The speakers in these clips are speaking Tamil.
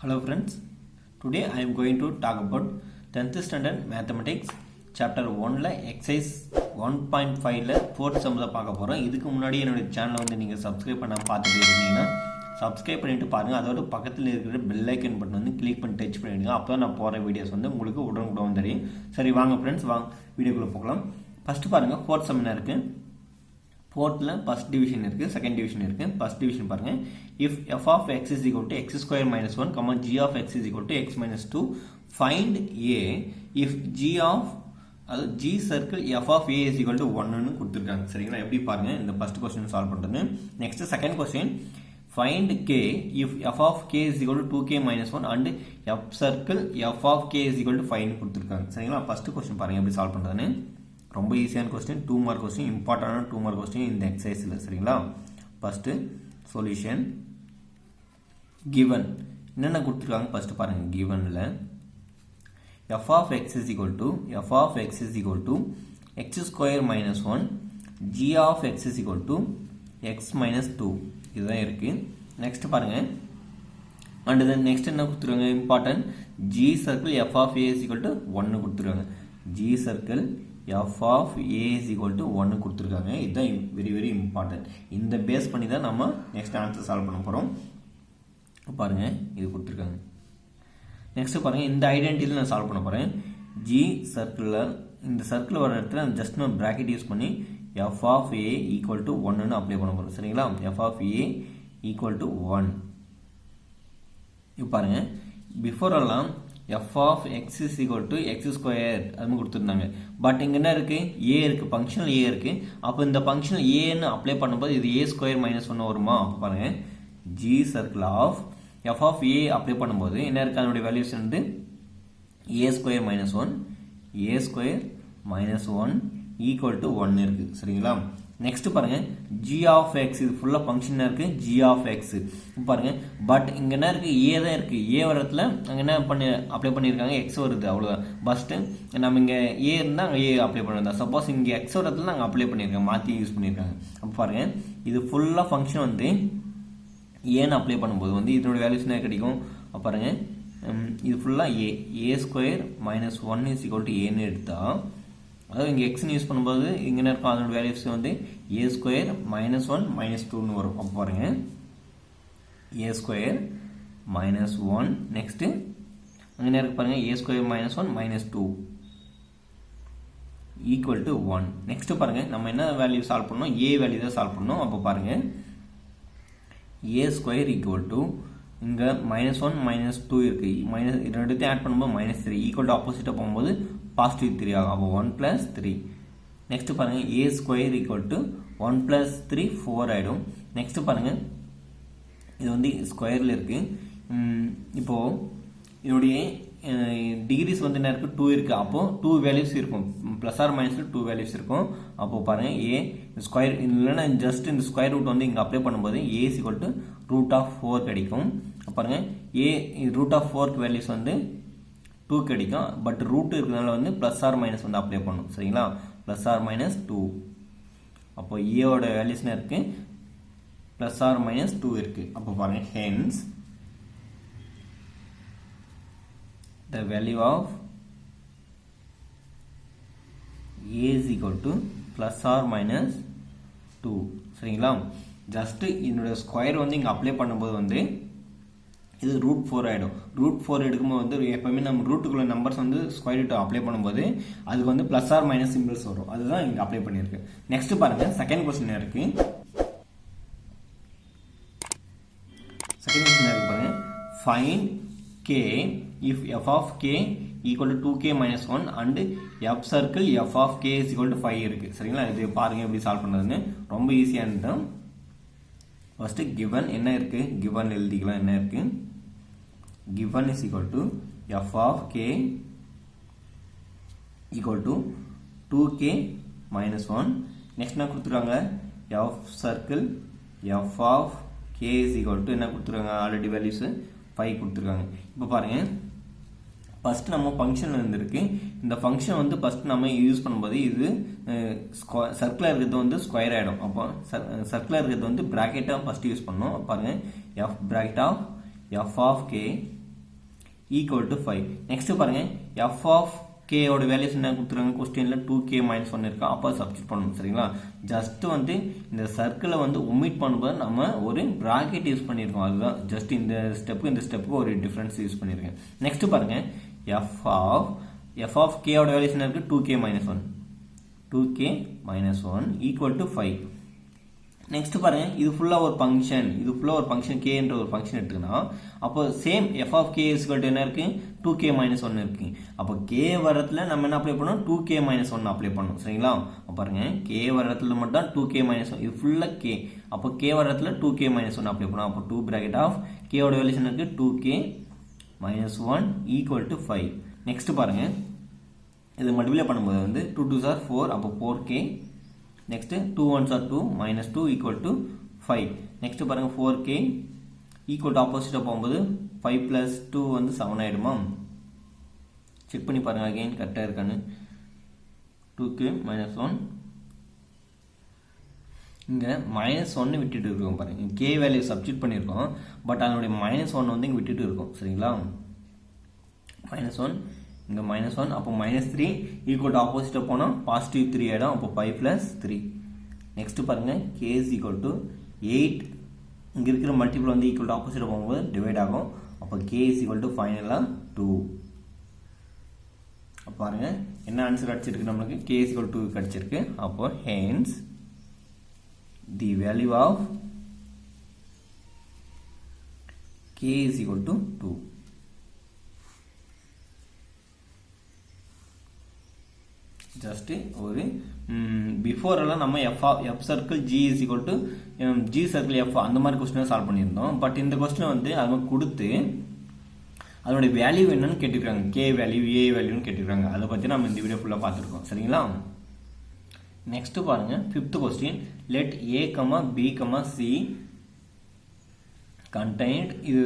Hello friends, today I am going to talk about 10th standard mathematics chapter 1ல exercise 1.5ல 4th sum தான் பார்க்க போறோம். இதுக்கு முன்னாடி என்னோட சேனலை வந்து நீங்க சப்ஸ்கிரைப் பண்ணாம பார்த்துட்டு இருக்கீங்கன்னா சப்ஸ்கிரைப் பண்ணிட்டு பாருங்க. அதோட பக்கத்துல இருக்கிற பெல் ஐகான் பட்டன் வந்து கிளிக் பண்ணி டச் பண்ணிடுங்க. அப்பதான் நான் போற வீடியோஸ் வந்து உங்களுக்கு உடனுக்குடன் தெரியும். சரி வாங்க फ्रेंड्स, வாங்க வீடியோக்குள்ள போகலாம். ஃபர்ஸ்ட் பாருங்க 4th sum என்ன இருக்கு? 4thல first division இருக்கு, second division இருக்கு. first division பாருங்க, if f of x is equal to x square minus 1, g of x is equal to x minus 2, find a if g of g circle f of a is equal to 1 னு கொடுத்திருக்காங்க. சரிங்களா? எப்படி பாருங்க இந்த first question சால்வ் பண்றது. next second question, find k if f of k is equal to 2k minus 1 and f circle f of k is equal to 5 னு கொடுத்திருக்காங்க. சரிங்களா? first question பாருங்க எப்படி சால்வ் பண்றதுன்னு. ரொம்ப ஈஸியான क्वेश्चन, 2 மார்க் क्वेश्चन, இம்பார்ட்டன்டான 2 மார்க் क्वेश्चन இந்த எக்சர்சைஸ்ல. சரிங்களா? ஃபர்ஸ்ட் சொல்யூஷன் given என்னென்ன கொடுத்திருக்காங்க ஃபர்ஸ்ட் பாருங்க. givenல f of x is equal to x square minus 1, g of x is equal to x minus 2 இதுதான் இருக்கு. நெக்ஸ்ட் பாருங்க, and then next என்ன கொடுத்திருக்காங்க important, g circle f of a is equal to 1 கொடுத்திருக்காங்க. g circle f of a is equal to 1 கொடுத்திருக்காங்க. இதுதான் வெரி வெரி இம்பார்ட்டன்ட். இந்த பேஸ் பண்ணி தான் நம்ம நெக்ஸ்ட் ஆன்சர் சால்வ் பண்ண போறோம். பாருங்க இது கொடுத்திருக்காங்க. நெக்ஸ்ட் பாருங்க, இந்த ஐடென்டிட்டில நான் சால்வ் பண்ண போறேன். g சர்க்கிள்ல இந்த சர்க்கிள் வர இடத்துல ஜஸ்ட் நான் பிராக்கெட் யூஸ் பண்ணி f of a equal to 1 னு அப்ளை பண்ண போறோம். சரிங்களா? f of a equal to 1. இப்போ பாருங்க, பிஃபோர் எல்லாம் f of x is equal to x square அது கொடுத்திருந்தாங்க. பட் இங்க என்ன இருக்கு? a இருக்கு, ஃபங்க்ஷனல் a இருக்கு. அப்ப இந்த ஃபங்க்ஷனல் a ன்னு அப்ளை பண்ணும்போது இது a square minus 1 வருமா? அப்ப பாருங்க, g circle of f of a apply பண்ணும்போது என்ன இருக்கு? அதோட வேல்யூஸ் வந்து a square minus 1 equal to 1 இருக்கு. சரிங்களா? நெக்ஸ்ட் பாருங்க, g of x இது ஃபுல்லா ஃபங்க்ஷனா இருக்கு, g of x பாருங்க. பட் இங்க என்ன இருக்கு? a தான் இருக்கு. a வரதுல அங்க என்ன பண்ணி அப்ளை பண்ணிருக்காங்க? x வருது, அவ்வளவுதான். பஸ்ட் நம்ம இங்க a இருந்தா அங்க a அப்ளை பண்ணுவோம். சப்போஸ் இங்க x வரதுல நாங்க அப்ளை பண்ணிருக்கோம், மாத்தி யூஸ் பண்ணிருக்காங்க. அப்ப பாருங்க, இது ஃபுல்லா ஃபங்க்ஷன் வந்து a ன்னு அப்ளை பண்ணும்போது வந்து இதோட வேல்யூஸ் என்ன கிடைக்கும்? அப்ப பாருங்க, இது ஃபுல்லா a square minus 1 is equal to a ன்னு எடுத்தா, அதாவது இங்க x ன்னு யூஸ் பண்ணும்போது இங்க என்ன இருக்கும்? அதோட வேல்யூஸ் வந்து a ஸ்கொயர் minus 1 minus 2 ன்னு வரும். அப்ப பாருங்க, a ஸ்கொயர் minus 1, நெக்ஸ்ட் அங்க என்ன இருக்கு பாருங்க, a square minus 1 minus 2 equal to 1. Next பாருங்க, நம்ம என்ன வேல்யூ சால்வ் பண்ணோம்? a வேல்யூ தான் சால்வ் பண்ணோம். அப்ப பாருங்க, a ஸ்கொயர் equal to இங்க -1 -2 இருக்கு, மைனஸ் ரெண்டுத்தையும் ஆட் பண்ணும்போது -3 ஈக்குவல் டு ஆப்போசிட்டா போகும்போது பாசிட்டிவ் 3 ஆகும். அப்போ 1 + 3. நெக்ஸ்ட் பாருங்க, a ஸ்கொயர் ஈக்குவல் டு 1 + 3 4 ஆயிடும். நெக்ஸ்ட் பாருங்க, இது வந்து ஸ்கொயர்ல இருக்கு. இப்போ இதோடைய டிகிரிஸ் வந்து என்ன இருக்கு? 2 இருக்கு. அப்போ 2 வேல்யூஸ் இருக்கும், பிளஸ் ஆர் மைனஸ்ல 2 வேல்யூஸ் இருக்கும். அப்போ பாருங்க, a ஸ்கொயர் இல்லைன்னா ஜஸ்ட் இந்த ஸ்கொயர் ரூட் வந்து இங்க அப்ளை பண்ணும்போது a is equal to √4 கிடைக்கும். பாருங்க, a √4 வேல்யூஸ் வந்து 2 கிடைக்கும். பட் ரூட் இருக்கிறதுனால வந்து பிளஸ் ஆர் மைனஸ் வந்து அப்ளை பண்ணும். சரிங்களா? Plus R minus 2. அப்போ a ஓட வேல்யூஸ் என்ன இருக்கு? பிளஸ் ஆர் மைனஸ் 2 இருக்கு. அப்போ பாருங்க, hence the value of a is equal to plus or minus 2. சரிங்களா? ஜஸ்ட் இதோட ஸ்கொயர் வந்து இங்க அப்ளை பண்ணும்போது வந்து இது √4 ஆயிடும். √4 எடுக்கும்போது வந்து எப்பவுமே நம்ம ரூட்டுக்குள்ள நம்பர்ஸ் வந்து ஸ்கொயர் ரூட் அப்ளை பண்ணும்போது அதுக்கு வந்து பிளஸ் ஆர் மைனஸ் சிம்பிள்ஸ் வரும். அதுதான் இங்க அப்ளை பண்ணிருக்கு. நெக்ஸ்ட் பாருங்க, செகண்ட் क्वेश्चन இருக்கு. செகண்ட் क्वेश्चन இருக்கு பாருங்க, find k if f of k equal to 2k minus 1 and f circle f of k is equal to 5 இருக்கு. சரிங்களா? இது பாருங்க எப்படி சால்வ் பண்றதுன்னு. ரொம்ப ஈஸியானது. ஃபர்ஸ்ட் given என்ன இருக்கு? given எழுதிக்கலாம். என்ன இருக்கு? given is equal to f of k equal to 2k minus 1. Next என்ன கொடுத்துருக்காங்க? f circle f of k is equal to என்ன கொடுத்துருக்காங்க? ஆல்ரெடி வேல்யூஸ் 5 கொடுத்துருக்காங்க. இப்போ பாருங்க, ஃபர்ஸ்ட் நம்ம ஃபங்க்ஷன் இருந்திருக்கு. இந்த ஃபங்க்ஷன் வந்து ஃபர்ஸ்ட் நம்ம யூஸ் பண்ணும்போது இது சர்க்குலர் இருக்கிறது வந்து ஸ்கொயர் ஆயிடும். அப்போ சர்க்குலர் இருக்கிறது வந்து பிராக்கெட்டா ஃபர்ஸ்ட் யூஸ் பண்ணோம். பாருங்க, f bracket of f of k equal to 5. Next பாருங்க f of k ஓட வேல்யூஸ் என்ன கொடுத்துருக்காங்க கொஸ்டின்ல 2k - 1 இருக்கு. அப்போ சப்ஸ்டிட் பண்ணணும் சரிங்களா. ஜஸ்ட் வந்து இந்த சர்க்கிளை வந்து ஒமிட் பண்ணும்போது நம்ம ஒரு பிராக்கெட் யூஸ் பண்ணியிருக்கோம். அதுதான் ஜஸ்ட் இந்த ஸ்டெப்புக்கு ஒரு டிஃபரன்ஸ் யூஸ் பண்ணியிருக்கேன். நெக்ஸ்ட் பாருங்க f of k ஓட வேல்யூஸ் என்ன இருக்கு 2k - 1 equal to 5. நெக்ஸ்ட் பாருங்க இது ஃபுல்லா ஒரு ஃபங்க்ஷன் k என்ற ஒரு ஃபங்க்ஷன் எடுத்துக்கனா அப்போ சேம் f of k = என்ன இருக்கு 2k - 1 இருக்கு. அப்போ k வரதுல நம்ம என்ன அப்ளை பண்ணோம் 2k - 1 அப்ளை பண்ணோம் சரிங்களா. பாருங்க k வரதுல மட்டும் 2k - 1 இது ஃபுல்லா k. அப்போ k வரதுல 2k - 1 அப்ளை பண்ணோம். அப்போ 2 bracket of k ஓட வேல்யூ என்ன இருக்கு 2k - 1 equal to 5. நெக்ஸ்ட் பாருங்க இது மல்டிப்ளை பண்ணும்போது வந்து 2 2s are 4 அப்போ 4k. next 2 1s are 2 minus 2 equal to 5. next பாருங்க 4k equal to opposite போகும்போது 5 plus 2 வந்து 7 ஆயிடுமா. செக் பண்ணி பாருங்க again கரெக்டா இருக்கான்னு. 2k - 1 இங்க -1 விட்டுட்டு இருக்கோம் பாருங்க. k வேல்யூ சப்ஸ்டிட் பண்ணியிருக்கோம் பட் அதனுடைய -1 வந்து இங்க விட்டுட்டு இருக்கோம் சரிங்களா. -1 இங்க -1 அப்போ -3 equal to opposite போனா positive 3 ஆயிடும். அப்போ 5 plus 3. next பாருங்க k is equal to 8 இங்க இருக்கிற மல்டிபிள் வந்து equal to opposite போகும்போது டிவைட் ஆகும். அப்போ k is equal to ஃபைனலா 2. அப்ப பாருங்க என்ன ஆன்சர் கிடைச்சிருக்கு நமக்கு k is equal to 2 கிடைச்சிருக்கு. அப்போ hence the value of k is equal to 2. Just ஒரு பிஃபோர் எல்லாம் நம்ம f circle g is equal to g circle f அந்த மாதிரி கொஸ்டினை சால்வ் பண்ணியிருந்தோம். பட் இந்த கொஸ்டினை வந்து அவங்க கொடுத்து அதோட வேல்யூ என்னன்னு கேட்டிருக்காங்க. k வேல்யூ a வேல்யூன்னு கேட்டிருக்காங்க. அதை பற்றி நம்ம இந்த வீடியோ ஃபுல்லாக பார்த்துருக்கோம் சரிங்களா. நெக்ஸ்ட் பாருங்க 5th question let a, b, c contained இது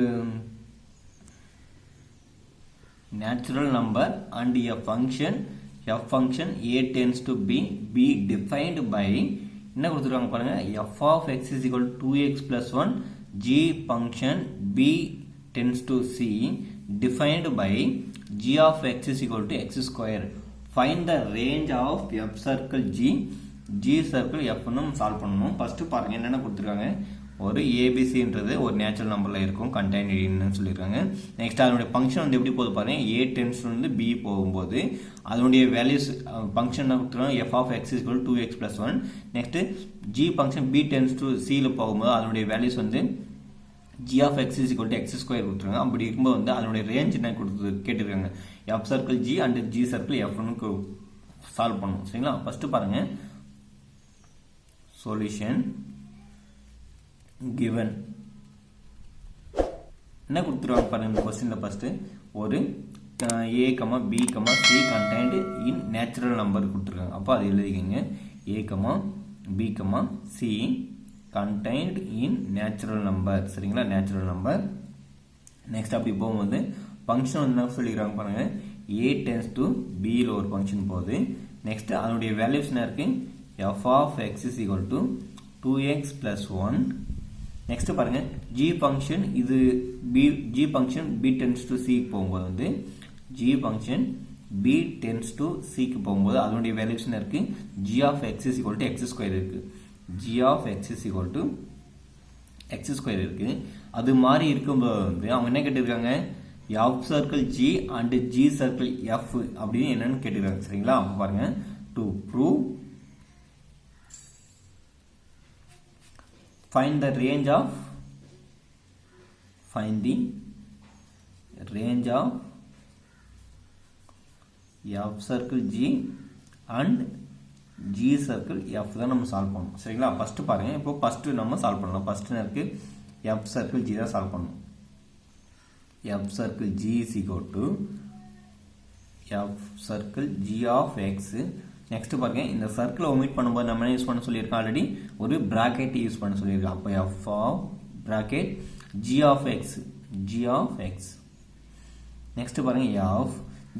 natural number and a function f function a tends to b defined by என்ன கொடுத்துருக்காங்க பாருங்க f of x is equal to 2x plus 1 g function b tends to c defined by g of x is equal to x square. Find the range of f circle g circle f னு சால்வ் பண்ணனும். ஃபர்ஸ்ட் பாருங்க என்னென்ன கொடுத்திருக்காங்க. ஒரு abcன்றது ஒரு நேச்சுரல் நம்பர்ல இருக்கும் contained ன்னு சொல்லிருக்காங்க. நெக்ஸ்ட் அதனுடைய ஃபங்க்ஷன் வந்து எப்படி போகுது பாருங்க a tends to வந்து b போகும்போது அதனுடைய வேல்யூஸ் ஃபங்க்ஷன் கொடுத்திருக்காங்க f of x is equal to 2x plus 1. Next g function b tends to c ல போகும்போது அதனுடைய வேல்யூஸ் வந்து g of x is equal to x square கொடுத்துருக்காங்க. அப்படி இருக்கும்போது வந்து அதனுடைய ரேஞ்ச் என்ன கொடுத்து கேட்டிருக்காங்க f circle g and g circle f னு சால்வ் பண்ணனும் சரிங்களா. ஃபர்ஸ்ட் பாருங்க சொல்யூஷன் given என்ன கொடுத்துருவாங்க பாருங்க இந்த क्वेश्चनல ஃபர்ஸ்ட் ஒரு a, b, c contained in natural number கொடுத்துருக்காங்க. அப்ப அது எழுதிக்கங்க a, b, c contained in natural number சரிங்களா natural number. நெக்ஸ்ட் அப்படி போகும்போது ஃபங்க்ஷன் என்ன சொல்லிருக்காங்க பாருங்க a tends to b ல ஒரு ஃபங்க்ஷன் போகுது. நெக்ஸ்ட் அதனுடைய வேல்யூஸ் என்ன இருக்கு f of x is equal to 2x plus 1. Next பாருங்க g ஃபங்க்ஷன் இது g function b tends to c போகும்போது வந்து g function b tends to c க்கு போகும்போது அதனுடைய வேல்யூஸ் என்ன இருக்கு g of x is equal to x square இருக்கு. g of x is equal to x square இருக்கு. அது மாதிரி இருக்கும்போது வந்து அவங்க என்ன கேட்டிருக்காங்க f circle g and g circle f அப்படின்னு என்னன்னு கேட்டிருக்காங்க சரிங்களா. அப்ப பாருங்க to prove find the range of f circle g and g circle f தான் நம்ம சால்வ் பண்ணனும் சரிங்களா. ஃபர்ஸ்ட் பாருங்க இப்போ ஃபர்ஸ்ட் நம்ம சால்வ் பண்ணலாம். ஃபர்ஸ்ட் இருக்கு f circle g தான் சால்வ் பண்ணனும். f circle g is equal to f circle g of x. Next பாருங்க இந்த சர்க்கிளை ஒமிட் பண்ணும்போது நம்ம என்ன யூஸ் பண்ண சொல்லியிருக்கோம் ஆல்ரெடி ஒரு பிராக்கெட் யூஸ் பண்ண சொல்லியிருக்கோம். அப்போ f of bracket g of x. Next பாருங்க f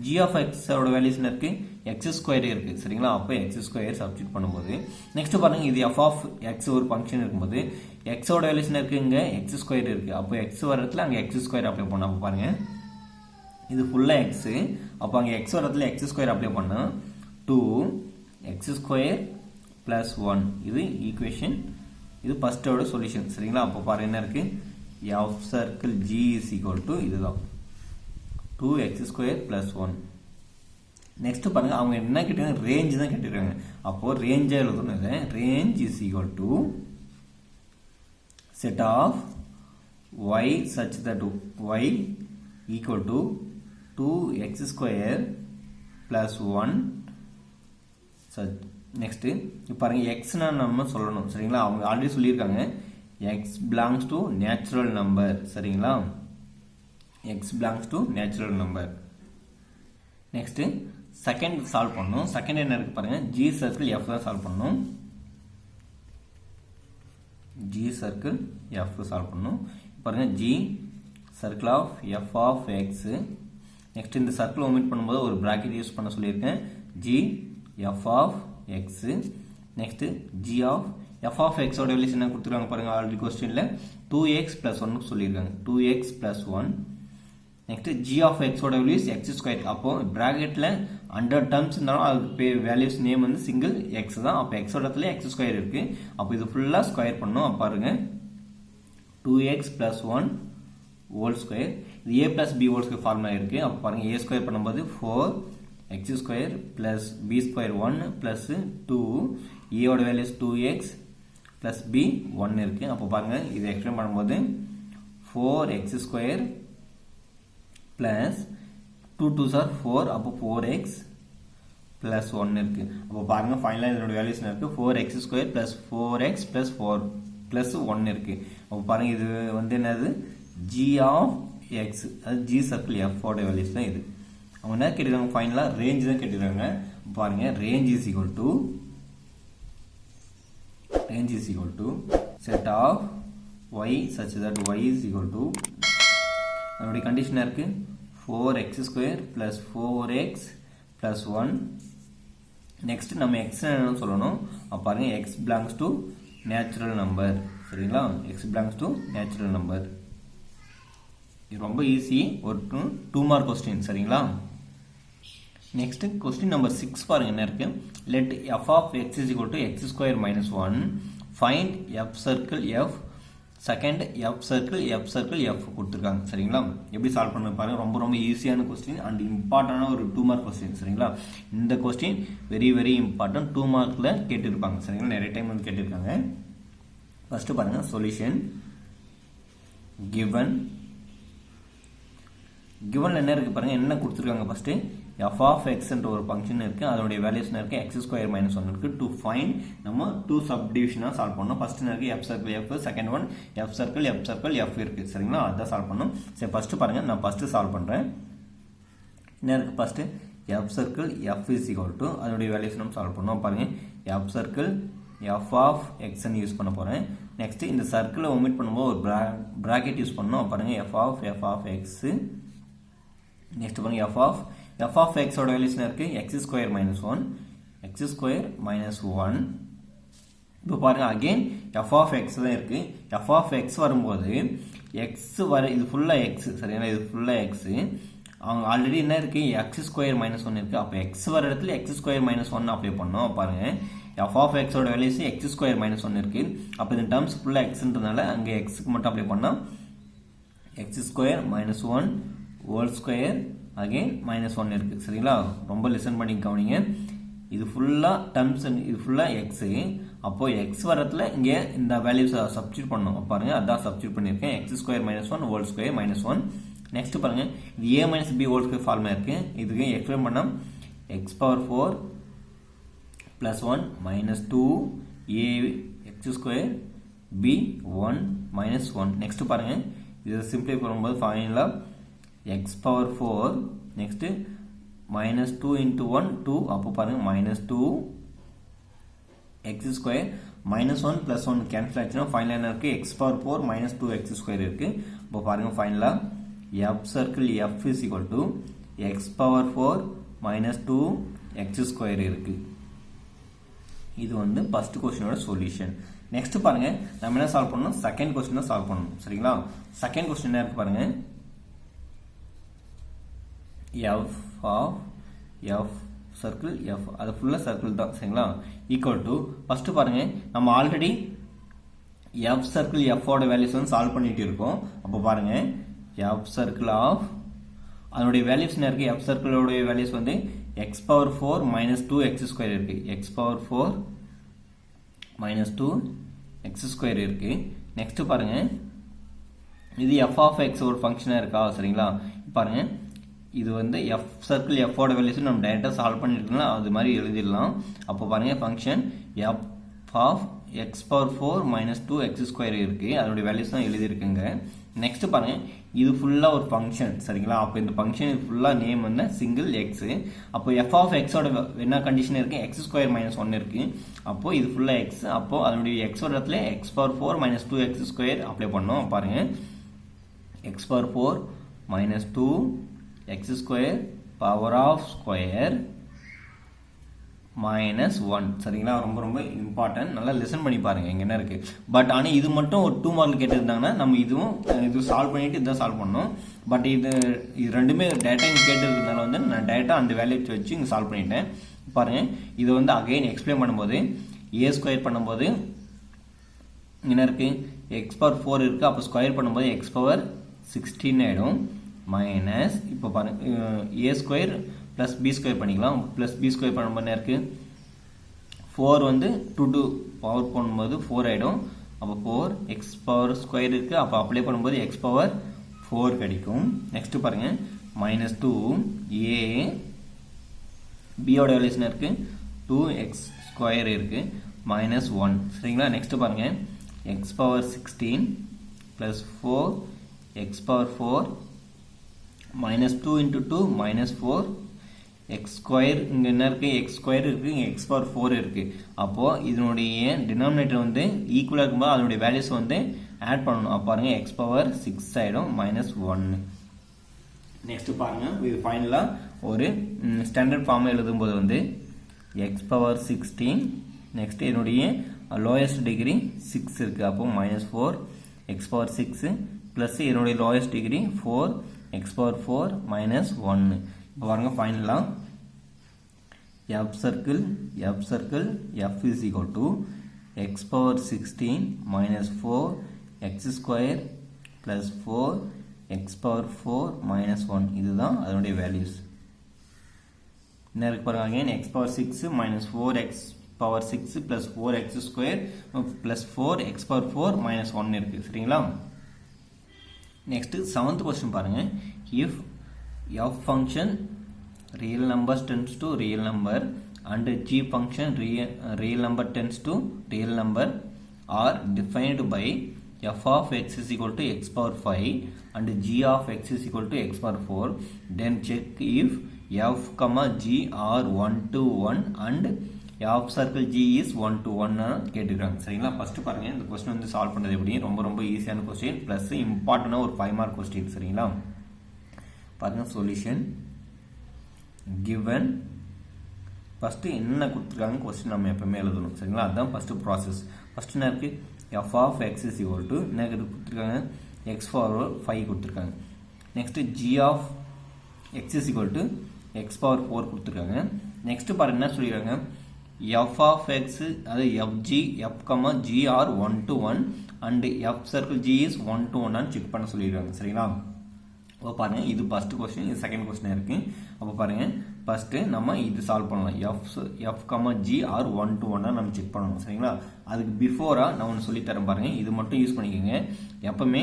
g of x ஓட வேல்யூஸ் என்ன இருக்கு x ஸ்கொயர் இருக்கு சரிங்களா. அப்போ x ஸ்கொயர் சப்ஸ்டிட் பண்ணும்போது நெக்ஸ்ட் பாருங்க இது f of x ஒரு ஃபங்க்ஷன் இருக்கும்போது x ஓட வேல்யூஸ் என்ன இருக்கு இங்க x ஸ்கொயர் இருக்கு. அப்போ x வரதுல அங்க x ஸ்கொயர் அப்ளை பண்ணா பாருங்க இது ஃபுல்லாக எக்ஸு. அப்போ அங்கே எக்ஸ் வரத்துல எக்ஸ் ஸ்கொயர் அப்ளை பண்ணால் 2x ஸ்கொயர் ப்ளஸ் 1 இது ஈக்குவேஷன். இது ஃபஸ்ட்டோட சொல்யூஷன். சரிங்களா? அப்போ பாருங்க என்ன இருக்குது, F circle G is equal to இதுதான் 2x ஸ்கொயர் ப்ளஸ் 1. நெக்ஸ்ட் பாருங்கள், அவங்க என்ன கேட்டிருக்காங்க, ரேஞ்ச் தான் கேட்டிருக்காங்க. அப்போது ரேஞ்சாக எழுதணும். இதை range is equal to set of y such that y equal to 2x square plus 1 such. Next இப்போ பாருங்கள், எக்ஸ்னா நம்ம சொல்லணும். சரிங்களா? அவங்க ஆல்ரெடி சொல்லியிருக்காங்க X belongs to natural number. சரிங்களா? X belongs to natural number. Next second solve பண்ணணும். செகண்ட் என்ன இருக்குது பாருங்கள், ஜி சர்க்கிள் எஃப் தான் சால்வ் பண்ணணும். G circle F சால்வ் பண்ணும். பாருங்க, G circle of F of X. Next இந்த சர்க்கிள் ஒமிட் பண்ணும்போது ஒரு பிராக்கெட் யூஸ் பண்ண சொல்லியிருக்கேன். G F of X. Next G of F of X ஓட வேல்யூஸ் என்ன கொடுத்துருக்காங்க பாருங்க, ஆல்ரெடி கொஸ்டின்ல 2x plus 1 சொல்லியிருக்காங்க. 2x plus 1. Next G of X ஓட வேல்யூஸ் x ஸ்கொயர். அப்போ பிராக்கெட்ல 100 டர்ம்ஸ் இருந்தாலும் அதுக்கு வேல்யூஸ் நேம் வந்து சிங்கிள் எக்ஸ் தான். அப்போ எக்ஸோட இடத்துல எக்ஸ் ஸ்கொயர் இருக்கு. அப்போ இது ஃபுல்லாக ஸ்கொயர் பண்ணணும். அப்போ பாருங்க 2x plus 1 ஹோல் ஸ்கொயர். இது a plus b whole square formula இருக்கு. அப்போ பாருங்க a ஸ்கொயர் பண்ணும்போது 4x square plus b square 1 plus 2 a ஓட வேல்யூஸ் 2x பிளஸ் b 1 இருக்கு. அப்போ பாருங்க இது எக்ஸ்பிளைன் பண்ணும்போது 4x square plus 2 2s are 4. அப்போ 4x plus 1 இருக்கு. அப்போ பாருங்க ஃபைனலாக இதோட வேல்யூஸ் இருக்கு 4x square plus 4x plus 4 plus 1 இருக்கு. அப்போ பாருங்க இது வந்து என்னது, g of x, அது g சர்க்கிள் f ஓட வேல்யூஸ் தான் இது. அவங்க என்ன கேட்டிருக்காங்க, ஃபைனலாக ரேஞ்ச் தான் கேட்டிருக்காங்க. பாருங்க range is equal to set of y such that y is equal to அதோடைய கண்டிஷனாக இருக்கு 4x square plus 4x plus 1. Next நம்ம x என்னன்னு சொல்லணும். அப்போ பாருங்க x belongs to natural number. சரிங்களா? x belongs to natural number. இது ரொம்ப ஈஸி, ஒரு 2 மார்க் கொஸ்டின். சரிங்களா? நெக்ஸ்ட் கொஸ்டின் நம்பர் 6 பாருங்க என்ன இருக்கு, let f of x is equal to x square minus 1 find f circle f. Second F circle F கொடுத்துருக்காங்க. சரிங்களா? எப்படி சால்வ் பண்ண பாருங்க, ரொம்ப ரொம்ப ஈஸியான கொஸ்டின் அண்ட் இம்பார்ட்டண்டான ஒரு 2 மார்க் கொஸ்டின். சரிங்களா? இந்த கொஸ்டின் வெரி வெரி இம்பார்ட்டன்ட், 2 மார்க்கில் கேட்டிருப்பாங்க. சரிங்களா? நிறைய டைம் வந்து கேட்டிருக்காங்க. ஃபர்ஸ்ட் பாருங்க சொல்யூஷன். கிவன் என்ன இருக்கு பாருங்க, என்ன கொடுத்துருக்காங்க. ஃபர்ஸ்ட் f of x என்ற ஒரு ஃபங்க்ஷன் இருக்கு, அதனுடைய வேல்யூஸ் இருக்கு x ஸ்கொயர் மைனஸ் 1 இருக்கு. டு ஃபைண்ட் நம்ம 2 சப்டிவிஷனா சால்வ் பண்ணோம். ஃபர்ஸ்ட் இருக்கு f circle f, second one f circle f இருக்கு. சரிங்களா? அதான் சால்வ் பண்ணோம். சரி ஃபர்ஸ்ட் பாருங்க, நான் ஃபர்ஸ்ட் சால்வ் பண்றேன். என்ன இருக்கு first f circle f is equal to அதனுடைய வேல்யூஸ் நம்ம சால்வ் பண்ணோம். பாருங்க f circle f of x ன்னு யூஸ் பண்ண போறேன். நெக்ஸ்ட் இந்த சர்க்கிளை ஒமிட் பண்ணும்போது ஒரு பிராக்கெட் யூஸ் பண்ணோம். பாருங்க f of x. நெக்ஸ்ட் பாருங்க f of x ஓட வேல்யூஸ் இருக்கு x ஸ்கொயர் மைனஸ் 1. இப்போ பாருங்க அகைன் f of x தான் இருக்கு. f of x வரும்போது x இது ஃபுல்லா x. சரிங்களா? இது ஃபுல்லா x. அவங்க ஆல்ரெடி என்ன இருக்கு, x ஸ்கொயர் மைனஸ் 1 இருக்கு. அப்போ x வர இடத்துல x ஸ்கொயர் மைனஸ் 1 அப்ளை பண்ணோம். பாருங்க f of x ஓட வேல்யூஸ் x ஸ்கொயர் மைனஸ் 1 இருக்கு. அப்போ இந்த டேர்ம்ஸ் ஃபுல்லா xன்றதுனால அங்கே x மட்டும் அப்ளை பண்ணா x square minus 1 whole square again minus 1 இருக்கு. சரிங்களா? ரொம்ப லிசன் பண்ணி கவனிங்க. இது ஃபுல்லா டர்ம்ஸ், இது ஃபுல்லா x. அப்போ x வரத்துல இங்க இந்த வேல்யூஸ் சப்ஸ்டிட்யூட் பண்ணோம். பாருங்க அதான் சப்ஸ்டிட்யூட் பண்ணிருக்கேன். x square minus 1 whole square minus 1. Next பாருங்க இது a minus b whole square formula இருக்கு. இதுக்கு எக்ஸ்பிளைன் பண்ணா x power 4 plus 1 minus 2 a x square b 1 minus 1. Next பாருங்க இதை சிம்பிளை பண்ணும்போது ஃபைனலா x power 4 next minus 2 into 1 2. அப்போ பாருங்க minus 2 x square minus 1 plus 1 cancel ஆச்சுன்னா ஃபைனலாக என்ன இருக்கு, x power 4 minus 2 x square இருக்கு. அப்போ பாருங்க ஃபைனலாக f circle f is equal to x power 4 minus 2 x square இருக்கு. இது வந்து ஃபர்ஸ்ட் क्वेश्चनோட சொல்யூஷன். நெக்ஸ்ட் பாருங்க நம்ம என்ன சால்வ் பண்ணனும், செகண்ட் क्वेश्चन தான் சால்வ் பண்ணனும். சரிங்களா? செகண்ட் क्वेश्चन என்ன இருக்கு பாருங்க, F of F circle F அது ஃபுல்லாக சர்க்கிள் தான் சரிங்களா. ஈக்குவல் டு ஃபஸ்ட்டு பாருங்கள் நம்ம ஆல்ரெடி எஃப் சர்க்கிள் எஃபோட வேல்யூஸ் வந்து சால்வ் பண்ணிட்டு இருக்கோம். அப்போ பாருங்கள் எஃப் சர்க்கிள் ஆஃப் அதனுடைய வேல்யூஸ் என்ன இருக்குது, எஃப் சர்க்கிளோடைய வேல்யூஸ் வந்து X power 4 minus 2 X square இருக்குது. X power 4 minus 2 X square இருக்குது. நெக்ஸ்ட்டு பாருங்கள் இது எஃப் ஆஃப் எக்ஸ் ஒரு ஃபங்க்ஷனாக இருக்கா சரிங்களா. பாருங்கள் இது வந்து எஃப் சர்க்கிள் எஃபோட வேல்யூஸ் நம்ம டைரெக்டாக சால்வ் பண்ணிட்டுருக்கலாம், அது மாதிரி எழுதிடலாம். அப்போ பாருங்கள் function F of X power 4 minus 2 X square இருக்குது, அதனுடைய வேல்யூஸ் தான் எழுதியிருக்குங்க. நெக்ஸ்ட்டு பாருங்கள் இது ஃபுல்லாக ஒரு ஃபங்க்ஷன் சரிங்களா. அப்போ இந்த ஃபங்க்ஷன் இது ஃபுல்லாக நேம் வந்து சிங்கிள் எக்ஸு. அப்போ எஃப் ஆஃப் எக்ஸோட என்ன கண்டிஷன் இருக்குது, எக்ஸ் ஸ்கொயர் மைனஸ் 1 இருக்குது. அப்போது இது ஃபுல்லாக எக்ஸ். அப்போது அதனுடைய எக்ஸோட இடத்துல X power 4 minus 2 X square apply பண்ணோம். பாருங்கள் X power 4 minus 2 X square power of square minus 1 சரிங்களா. ரொம்ப ரொம்ப இம்பார்ட்டன்ட், நல்லா லிசன் பண்ணி பாருங்கள் இங்கே என்ன இருக்குது. பட் ஆனால் இது மட்டும் ஒரு 2 மார்க் கேட்டிருந்தாங்கன்னா நம்ம இது சால்வ் பண்ணிவிட்டு இதுதான் சால்வ் பண்ணோம். பட் இது ரெண்டுமே டேட்டா இங்கே கேட்டிருக்கிறதுனால வந்து நான் டேட்டா அந்த வேல்யூ வச்சு இங்கே சால்வ் பண்ணிட்டேன். பாருங்கள் இது வந்து அகைன் எக்ஸ்பிளைன் பண்ணும்போது ஏ ஸ்கொயர் பண்ணும்போது என்ன இருக்குது, எக்ஸ் பவர் 4 இருக்குது. அப்போ ஸ்கொயர் பண்ணும்போது எக்ஸ் பவர் 16 ஆகிடும். மைனஸ் இப்போ பாருங்கள் ஏ ஸ்கொயர் ப்ளஸ் பி ஸ்கொயர் பண்ணிக்கலாம். ப்ளஸ் பி ஸ்கொயர் பண்ணும்போது என்ன இருக்குது, 4 வந்து 2 பவர் பண்ணும்போது 4 ஆகிடும். அப்போ 4 எக்ஸ் பவர் ஸ்கொயர் இருக்குது. அப்போ அப்ளை பண்ணும்போது எக்ஸ் பவர் 4 கிடைக்கும். நெக்ஸ்ட்டு பாருங்கள் மைனஸ் 2 ஏ பியோட வேல்யூஸ் என்ன இருக்குது, 2 எக்ஸ் ஸ்கொயர் இருக்குது மைனஸ் 1 சரிங்களா. நெக்ஸ்ட்டு பாருங்கள் X power 16 plus 4 X power 4 minus 2 into 2 minus 4 X square இங்கே என்ன இருக்குது, எக்ஸ் ஸ்கொயர் இருக்குது, இங்கே எக்ஸ் பவர் 4 இருக்குது. அப்போது இதனுடைய டினாமினேட்டர் வந்து ஈக்குவலாக இருக்கும்போது அதனுடைய வேல்யூஸ் வந்து ஆட் பண்ணணும். அப்போ பாருங்கள் எக்ஸ் பவர் 6 ஆகிடும் மைனஸ் 1. நெக்ஸ்ட்டு பாருங்கள் இது ஃபைனலாக ஒரு ஸ்டாண்டர்ட் ஃபார்மை எழுதும்போது வந்து எக்ஸ் பவர் 16 நெக்ஸ்ட் என்னுடைய லோயஸ்ட் டிகிரி 6 இருக்குது. அப்போது மைனஸ் 4 எக்ஸ் பவர் 6 ப்ளஸ் என்னுடைய lowest degree 4 X power 4 minus 1. இப்போ பாருங்க ஃபைனலாக F circle F is equal to X power 16 minus 4 X square plus 4 X power 4 minus 1. இதுதான் அதனுடைய வேல்யூஸ். என்ன இருக்கு பாருங்க, again X power 6 minus 4 X power 6 plus 4 X square plus 4 X power 4 minus 1 இருக்குது சரிங்களா. நெக்ஸ்ட்டு 7th கொஸ்டின் பாருங்கள். If f function real numbers tends to real number and g function real number tends to real number are defined by f of x is equal to x power 5 and g of x is equal to x power 4, then check if f comma g are 1 to 1 and f circle g is 1 to 1 கேட்டுக்கிறாங்க சரிங்களா. ஃபஸ்ட்டு பாருங்கள் இந்த கொஸ்டின் வந்து சால்வ் பண்ணுறது எப்படி, ரொம்ப ரொம்ப ஈஸியான கொஸ்டின் ப்ளஸ் இம்பார்ட்டண்டாக ஒரு 5 மார்க் கொஸ்டின் சரிங்களா. பாருங்கள் சொல்யூஷன் கிவன் ஃபஸ்ட்டு என்ன கொடுத்துருக்காங்க கொஸ்டின் நம்ம எப்பவுமே எழுதணும் சரிங்களா. அதுதான் ஃபஸ்ட்டு ப்ராசஸ். ஃபஸ்ட்டு என்ன இருக்குது, F of X is equal to என்ன கொடுத்துருக்காங்க, எக்ஸ் பவர் 5 கொடுத்துருக்காங்க. Next G of X is equal to X power 4 கொடுத்துருக்காங்க. நெக்ஸ்ட்டு பாருங்கள் என்ன சொல்லியிருக்காங்க, எஃப் ஆஃப் எக்ஸ் அது FG F comma G are 1 to 1 and F circle G is 1 to 1 check பண்ண சொல்லியிருக்காங்க சரிங்களா. அப்போ பாருங்கள் இது ஃபஸ்ட்டு கொஸ்டின், இது செகண்ட் கொஸ்டினாக இருக்குது. அப்போ பாருங்கள் ஃபஸ்ட்டு நம்ம இது சால்வ் பண்ணலாம். F comma G are 1 to 1 நம்ம செக் பண்ணணும் சரிங்களா. அதுக்கு பிஃபோராக நான் ஒன்று சொல்லித்தரேன் பாருங்கள், இது மட்டும் யூஸ் பண்ணிக்கோங்க. எப்போவுமே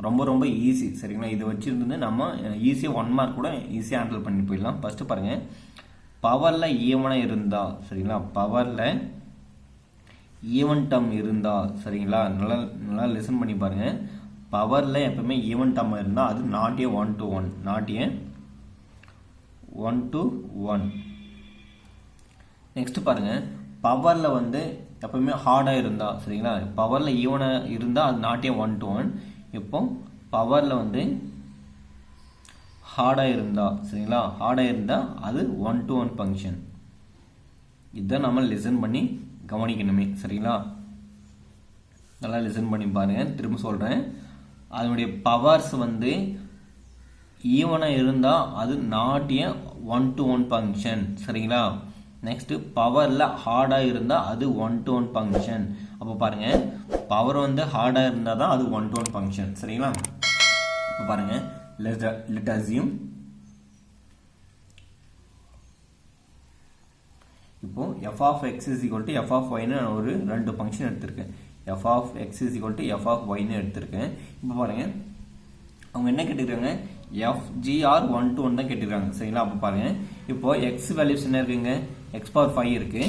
ரொம்ப ரொம்ப ஈஸி சரிங்களா. இதை வச்சுருந்து நம்ம ஈஸியாக 1 மார்க் கூட ஈஸியாக ஹேண்டில் பண்ணி போயிடலாம். ஃபஸ்ட்டு பாருங்கள் பவரில் ஈவனாக இருந்தால் சரிங்களா, பவரில் ஈவன் டம் இருந்தால் சரிங்களா, நல்லா லிசன் பண்ணி பாருங்கள். பவரில் எப்பவுமே ஈவன் டம் இருந்தால் அது not a 1 to 1, not a 1 to 1. Next பாருங்கள் பவரில் வந்து எப்பவுமே ஹார்டாக இருந்தால் சரிங்களா, பவரில் ஈவனாக இருந்தால் அது நாட் ஏ 1 to 1. இப்போ பவரில் வந்து ஹார்டாக இருந்தால் சரிங்களா, ஹார்டாக இருந்தால் அது 1 to 1 ஃபங்க்ஷன். இதுதான் நம்ம லிசன் பண்ணி கவனிக்கணுமே சரிங்களா. நல்லா லிசன் பண்ணி பாருங்கள், திரும்ப சொல்கிறேன். அதனுடைய பவர்ஸ் வந்து ஈவனாக இருந்தால் அது நாட் ஏ 1-to-1 ஃபங்க்ஷன். சரிங்களா? நெக்ஸ்ட்டு பவரில் ஹார்டாக இருந்தால் அது 1-to-1 ஃபங்க்ஷன். அப்போ பாருங்கள், பவர் வந்து ஹார்டாக இருந்தால் தான் அது 1-to-1 ஃபங்க்ஷன். சரிங்களா? இப்போ பாருங்கள், லெட் அஸ்யூம் இப்போ f of x is equal to f of y ன்னு நான் ஒரு ரெண்டு ஃபங்க்ஷன் எடுத்திருக்கேன். f of x is equal to f of y ன்னு எடுத்திருக்கேன். இப்போ பாருங்க, அவங்க என்ன கேட்டிருக்காங்க, FGR1-to-1 தான் கேட்டிருக்காங்க. சரிங்களா? அப்போ பாருங்க, இப்போ x வேல்யூஸ் என்ன இருக்குங்க, x power 5 இருக்கு.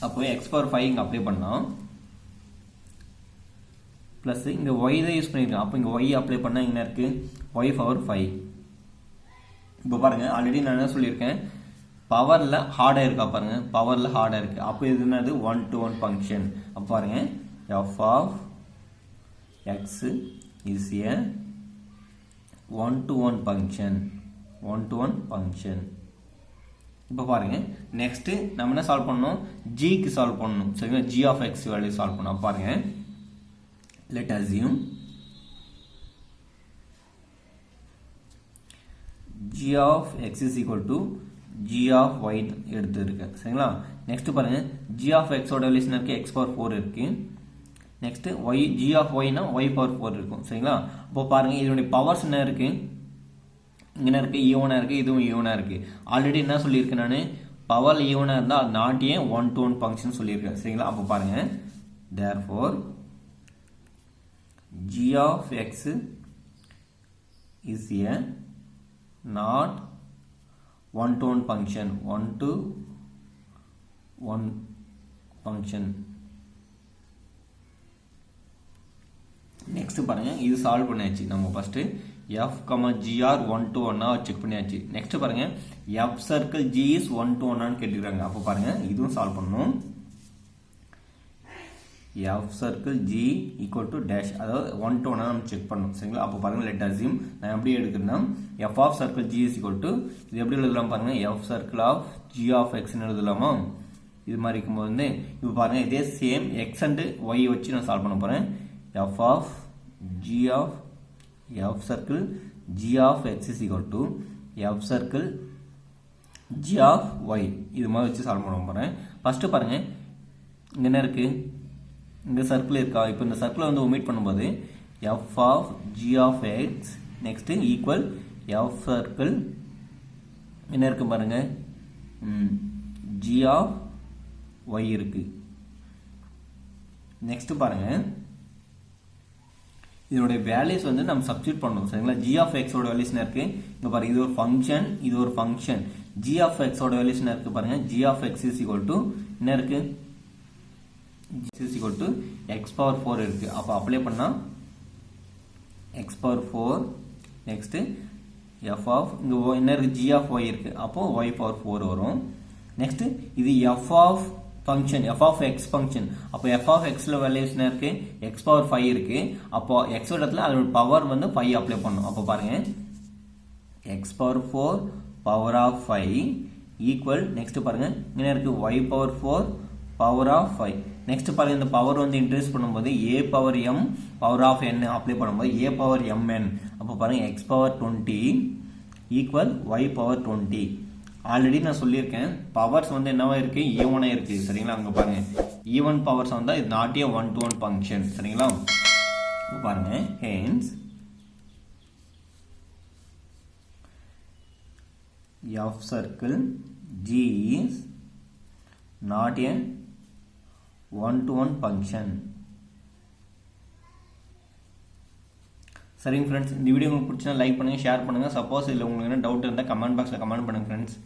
அப்போ x power 5 இங்கே அப்ளை பண்ணலாம், ப்ளஸ் இங்கே y தான் யூஸ் பண்ணியிருக்கேன். அப்போ இங்கே y அப்ளை பண்ணால் என்ன இருக்கு, y power 5. இப்போ பாருங்க, ஆல்ரெடி நான் என்ன சொல்லியிருக்கேன், பவரில் ஹார்டாக இருக்கா பாருங்க, பவரில் ஹார்டாக இருக்குது. அப்போ இது என்னது 1-to-1 ஃபங்க்ஷன். அப்போ பாருங்க, f of x is a 1-to-1 function. 1-to-1 function. இப்போ பாருங்க, நெக்ஸ்ட்டு நம்ம என்ன சால்வ் பண்ணணும், ஜிக்கு சால்வ் பண்ணணும். சரிங்களா? g of x value solve பண்ணணும். அப்போ பாருங்க, let assume g of x is equal to g of y எடுத்துருக்கேன். சரிங்களா? நெக்ஸ்ட் பாருங்க, g of x ஓட வேல்யூஸ் இருக்கு, x power 4 இருக்கு. Next y g of y னா y power 4 இருக்கும். சரிங்களா? அப்போ பாருங்க, இதனுடைய பவர்ஸ் என்ன இருக்கு, இங்கே இருக்கு, ஈவனா இருக்கு, இதுவும் ஈவனா இருக்கு. ஆல்ரெடி என்ன சொல்லியிருக்கேன் நான், பவர் ஈவனா இருந்தால் அது நாட் ஏ 1-to-1 ஃபங்க்ஷன் சொல்லியிருக்கேன். சரிங்களா? அப்போ பாருங்க, therefore g of x is a not 1-to-1 function. 1-to-1 function. Next பாருங்க, இது சால்வ் பண்ணியாச்சு. நம்ம first f, gr 1-to-1 check பண்ணியாச்சு. நெக்ஸ்ட் பாருங்க, f circle g is 1-to-1 கேட்டிருக்காங்க. அப்போ பாருங்க, இதுவும் சால்வ் பண்ணணும். f circle g equal to dash, அதாவது 1-to-1 நம்ம செக் பண்ணணும். சரிங்களா? அப்போ பாருங்க, let assume நான் எப்படி எடுக்கிறேன்னா, f of circle g is equal to, இது எப்படி எழுதலாம் பாருங்க, f circle of g of x ன்னு எழுதலாமா? இது மாதிரி இருக்கும்போது இப்போ பாருங்க, இதே சேம் x and y வச்சு நான் சால்வ் பண்ண போறேன். f of g of f circle g of x is equal to f circle g of y, இது மாதிரி வச்சு சால்வ் பண்ண போறேன். ஃபர்ஸ்ட் பாருங்க, இங்க என்ன இருக்கு, இந்த சர்க்கிள் இருக்கா. இப்போ இந்த சர்க்கிளை வந்து ஒமிட் பண்ணும்போது f of g of x next equal f circle என்ன இருக்கு பாருங்க, g of y இருக்கு. நெக்ஸ்ட் பாருங்க, இதோட வேல்யூஸ் வந்து நம்ம சப்ஸ்டிட்யூட் பண்ணணும். சரிங்களா? g of x ஓட வேல்யூஸ் என்ன இருக்கு, இங்க பாருங்க, இது ஒரு ஃபங்க்ஷன், இது ஒரு ஃபங்க்ஷன். g of x ஓட வேல்யூஸ் என்ன இருக்கு பாருங்க, g of x is equal to என்ன இருக்கு, is equal to x power 4 இருக்கு. அப்போ அப்ளை பண்ணா x power 4 next f of இங்க என்ன இருக்கு, g of y இருக்கு. அப்போ y power 4 வரும். நெக்ஸ்ட் இது f of function, f of x function. அப்போ f of x ல வேல்யூஸ் என்ன இருக்கு, x power 5 இருக்கு. அப்போ x இடத்துல அதோட பவர் வந்து 5 அப்ளை பண்ணணும். அப்போ பாருங்க, x power 4 power of 5 equal, next பாருங்க, என்ன இருக்கு, y power 4 power of 5. Next பாருங்க, இந்த பவர் வந்து இன்ட்ரடியூஸ் பண்ணும்போது a power m power of n apply பண்ணும்போது a power mn. அப்போ பாருங்க, x power 20 equal y power 20. Already நான் சொல்லியிருக்கேன், பவர்ஸ் வந்து என்னவா இருக்கு, ஈவனா இருக்கு. சரிங்களா? அங்க பாருங்க, ஈவன் பவர்ஸ் வந்தா இது நாட் ஏ 1-to-1 ஃபங்க்ஷன். சரிங்களா? பாருங்க, hence f circle g is not a 1-to-1 function. சரிங்க ஃப்ரெண்ட்ஸ், இந்த வீடியோ உங்களுக்கு பிடிச்சா லைக் பண்ணுங்க, ஷேர் பண்ணுங்க. சப்போஸ் இதில் உங்களுக்கு என்ன டவுட் இருந்தால் கமெண்ட் பாக்ஸில் கமெண்ட் பண்ணுங்க ஃப்ரெண்ட்ஸ்.